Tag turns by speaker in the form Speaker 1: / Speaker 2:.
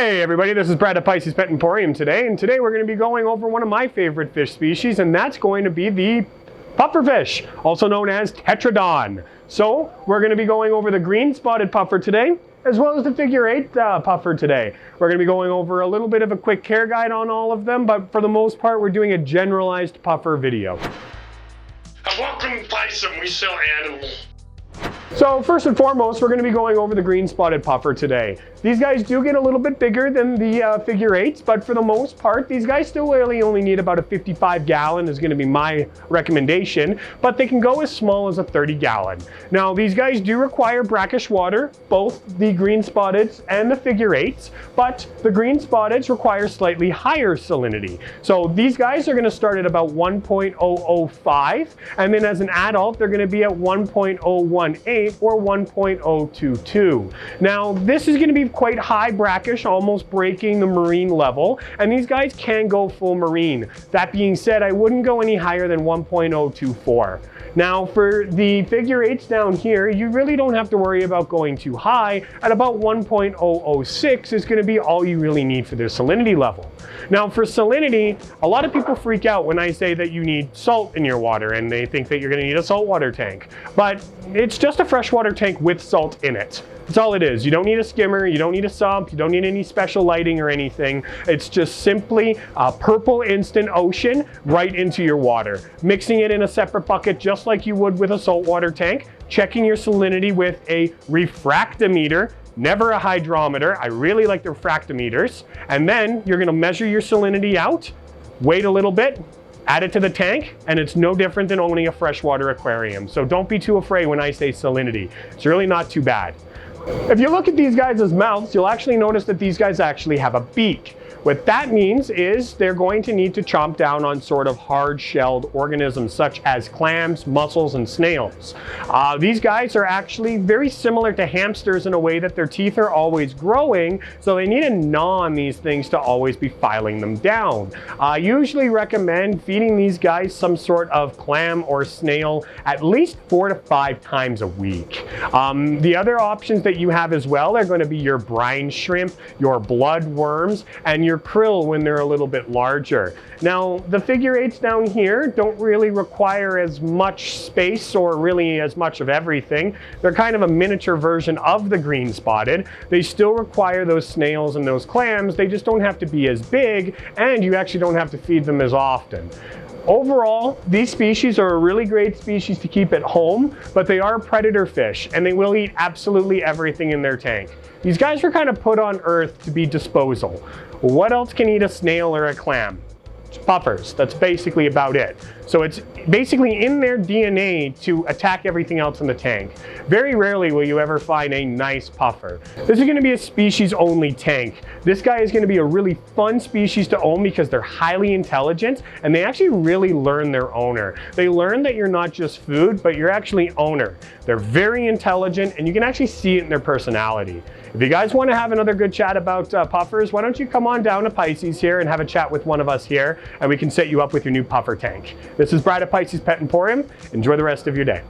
Speaker 1: Hey everybody, this is Brad at Pisces Pet Emporium today, and today we're going to be going over one of my favorite fish species, and that's going to be the pufferfish, also known as tetradon. So we're going to be going over the green spotted puffer today, as well as the figure 8 puffer today. We're going to be going over a little bit of a quick care guide on all of them, but for the most part we're doing a generalized puffer video.
Speaker 2: Welcome to Bison, we sell animals.
Speaker 1: So first and foremost, we're going to be going over the green spotted puffer today. These guys do get a little bit bigger than the figure 8s, but for the most part, these guys still really only need about a 55 gallon is going to be my recommendation, but they can go as small as a 30 gallon. Now, these guys do require brackish water, both the green spotteds and the figure 8s, but the green spotteds require slightly higher salinity. So these guys are going to start at about 1.005, and then as an adult, they're going to be at 1.018 or 1.022. Now, this is going to be quite high brackish, almost breaking the marine level, and these guys can go full marine. That being said, I wouldn't go any higher than 1.024. Now, for the figure 8s down here, you really don't have to worry about going too high. At about 1.006 is going to be all you really need for their salinity level. Now, for salinity, a lot of people freak out when I say that you need salt in your water, and they think that you're going to need a saltwater tank. But it's just a freshwater tank with salt in it. That's all it is. You don't need a skimmer, you don't need a sump, you don't need any special lighting or anything. It's just simply a purple instant ocean right into your water. Mixing it in a separate bucket just like you would with a saltwater tank, checking your salinity with a refractometer, never a hydrometer. I really like the refractometers. And then you're gonna measure your salinity out, wait a little bit, add it to the tank, and it's no different than owning a freshwater aquarium. So don't be too afraid when I say salinity. It's really not too bad. If you look at these guys' mouths, you'll actually notice that these guys actually have a beak. What that means is they're going to need to chomp down on sort of hard-shelled organisms such as clams, mussels, and snails. These guys are actually very similar to hamsters in a way that their teeth are always growing, so they need to gnaw on these things to always be filing them down. I usually recommend feeding these guys some sort of clam or snail at least 4 to 5 times a week. The other options that you have as well are going to be your brine shrimp, your blood worms, and your krill when they're a little bit larger. Now, the figure 8s down here don't really require as much space or really as much of everything. They're kind of a miniature version of the green spotted. They still require those snails and those clams. They just don't have to be as big, and you actually don't have to feed them as often. Overall, these species are a really great species to keep at home, but they are predator fish and they will eat absolutely everything in their tank. These guys were kind of put on Earth to be disposal. What else can eat a snail or a clam? Puffers. That's basically about it. So it's basically in their DNA to attack everything else in the tank. Very rarely will you ever find a nice puffer. This is going to be a species only tank. This guy is going to be a really fun species to own because they're highly intelligent and they actually really learn their owner. They learn that you're not just food, but you're actually owner. They're very intelligent and you can actually see it in their personality. If you guys want to have another good chat about puffers, why don't you come on down to Pisces here and have a chat with one of us here, and we can set you up with your new puffer tank. This is Brad at Pisces Pet Emporium. Enjoy the rest of your day.